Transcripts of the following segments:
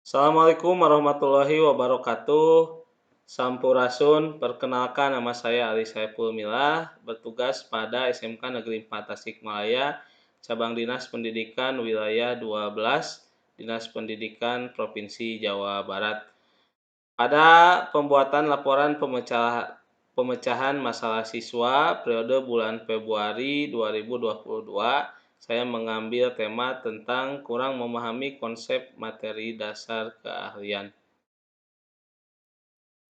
Assalamualaikum warahmatullahi wabarakatuh. Sampurasun, perkenalkan nama saya Ali Saiful Milah, bertugas pada SMK Negeri 4 Tasikmalaya, Cabang Dinas Pendidikan Wilayah 12, Dinas Pendidikan Provinsi Jawa Barat. Pada pembuatan laporan pemecahan masalah siswa periode bulan Februari 2022, saya mengambil tema tentang kurang memahami konsep materi dasar keahlian.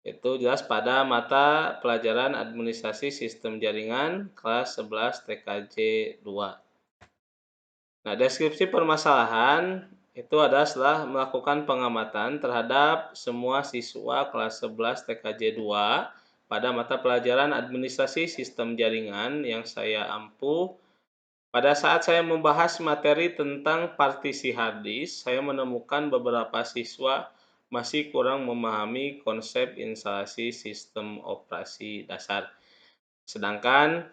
Itu jelas pada mata pelajaran Administrasi Sistem Jaringan kelas 11 TKJ 2. Nah, deskripsi permasalahan itu adalah setelah melakukan pengamatan terhadap semua siswa kelas 11 TKJ 2 pada mata pelajaran Administrasi Sistem Jaringan yang saya ampuh. Pada saat saya membahas materi tentang partisi hard disk, saya menemukan beberapa siswa masih kurang memahami konsep instalasi sistem operasi dasar. Sedangkan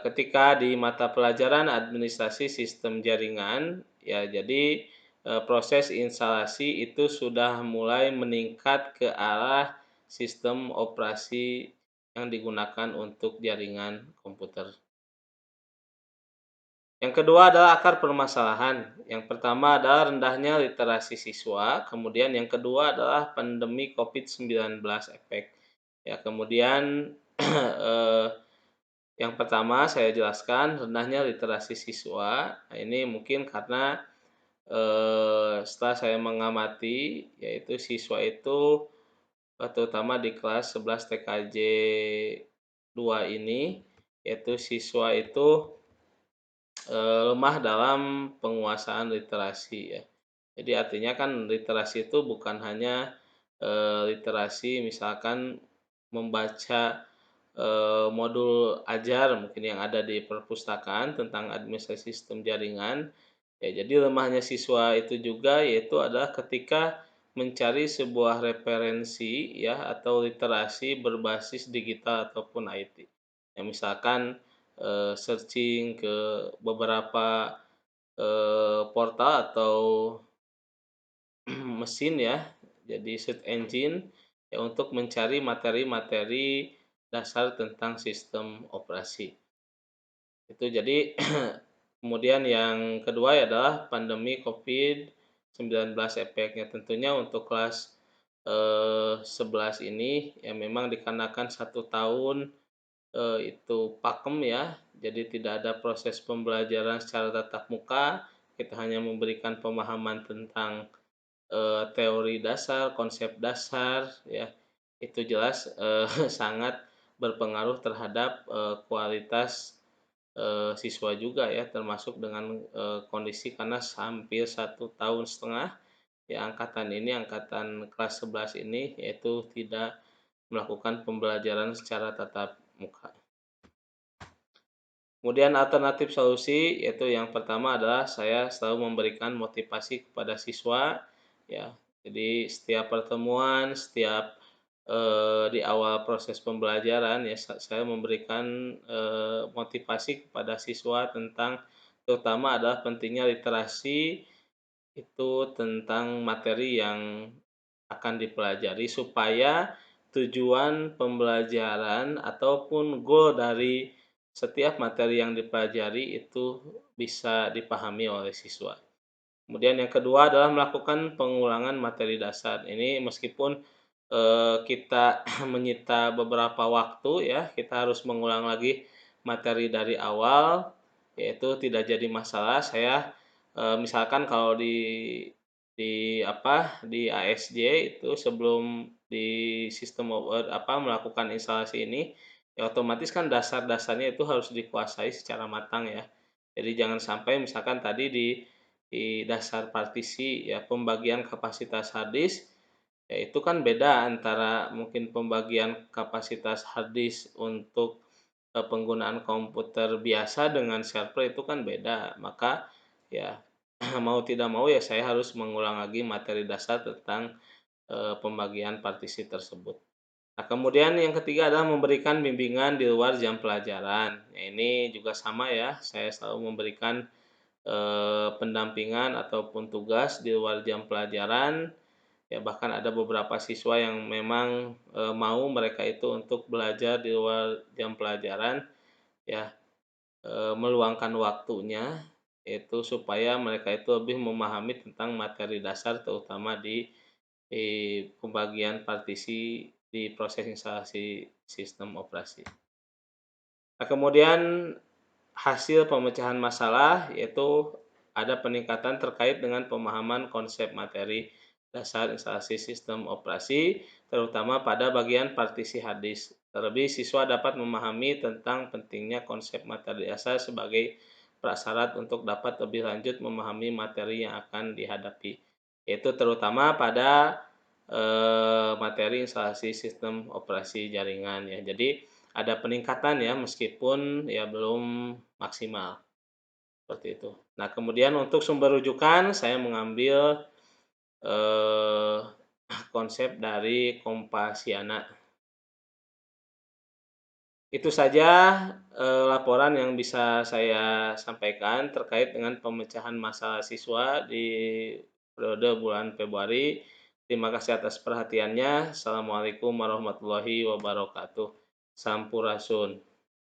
ketika di mata pelajaran administrasi sistem jaringan, ya jadi proses instalasi itu sudah mulai meningkat ke arah sistem operasi yang digunakan untuk jaringan komputer. Yang kedua adalah akar permasalahan. Yang pertama adalah rendahnya literasi siswa, kemudian yang kedua adalah pandemi COVID-19 efek. Ya, kemudian eh, yang pertama saya jelaskan rendahnya literasi siswa. Nah, ini mungkin karena setelah saya mengamati, yaitu siswa itu terutama di kelas 11 TKJ 2 ini, yaitu siswa itu lemah dalam penguasaan literasi ya. Jadi artinya kan literasi itu bukan hanya literasi misalkan membaca modul ajar mungkin yang ada di perpustakaan tentang administrasi sistem jaringan. Ya, jadi lemahnya siswa itu juga yaitu adalah ketika mencari sebuah referensi ya atau literasi berbasis digital ataupun IT. Ya, misalkan searching ke beberapa portal atau mesin ya, jadi search engine ya untuk mencari materi-materi dasar tentang sistem operasi. Itu jadi kemudian yang kedua adalah pandemi COVID-19 efeknya. Tentunya untuk kelas 11 ini ya memang dikarenakan 1 tahun itu pakem ya, jadi tidak ada proses pembelajaran secara tatap muka, kita hanya memberikan pemahaman tentang teori dasar, konsep dasar ya, itu jelas sangat berpengaruh terhadap kualitas siswa juga ya, termasuk dengan kondisi karena hampir 1,5 tahun ya angkatan ini, angkatan kelas 11 ini yaitu tidak melakukan pembelajaran secara tatap muka. Kemudian alternatif solusi yaitu yang pertama adalah saya selalu memberikan motivasi kepada siswa ya. Jadi setiap pertemuan, setiap di awal proses pembelajaran ya saya memberikan motivasi kepada siswa tentang terutama adalah pentingnya literasi itu tentang materi yang akan dipelajari supaya tujuan pembelajaran ataupun goal dari setiap materi yang dipelajari itu bisa dipahami oleh siswa. Kemudian yang kedua adalah melakukan pengulangan materi dasar. Ini meskipun kita menyita beberapa waktu ya, kita harus mengulang lagi materi dari awal, yaitu tidak jadi masalah. Saya misalkan kalau di ASJ itu sebelum di sistem melakukan instalasi ini ya otomatis kan dasar-dasarnya itu harus dikuasai secara matang ya. Jadi jangan sampai misalkan tadi di dasar partisi ya pembagian kapasitas hard disk ya itu kan beda antara mungkin pembagian kapasitas hard disk untuk penggunaan komputer biasa dengan server itu kan beda. Maka ya mau tidak mau ya saya harus mengulang lagi materi dasar tentang pembagian partisi tersebut. Nah, kemudian yang ketiga adalah memberikan bimbingan di luar jam pelajaran. Ya, ini juga sama ya, saya selalu memberikan pendampingan ataupun tugas di luar jam pelajaran Ya bahkan ada beberapa siswa yang memang, mau mereka itu untuk belajar di luar jam pelajaran, ya, meluangkan waktunya, itu supaya mereka itu lebih memahami tentang materi dasar terutama di pembagian partisi di proses instalasi sistem operasi. Nah, kemudian hasil pemecahan masalah yaitu ada peningkatan terkait dengan pemahaman konsep materi dasar instalasi sistem operasi, terutama pada bagian partisi hard disk. Terlebih, siswa dapat memahami tentang pentingnya konsep materi dasar sebagai prasyarat untuk dapat lebih lanjut memahami materi yang akan dihadapi, yaitu terutama pada materi instalasi sistem operasi jaringan ya. Jadi ada peningkatan ya meskipun ya belum maksimal, seperti itu. Nah, kemudian untuk sumber rujukan saya mengambil, eee, konsep dari Kompasiana. Itu saja, laporan yang bisa saya sampaikan terkait dengan pemecahan masalah siswa di periode bulan Februari. Terima kasih atas perhatiannya. Assalamualaikum warahmatullahi wabarakatuh. Sampurasun.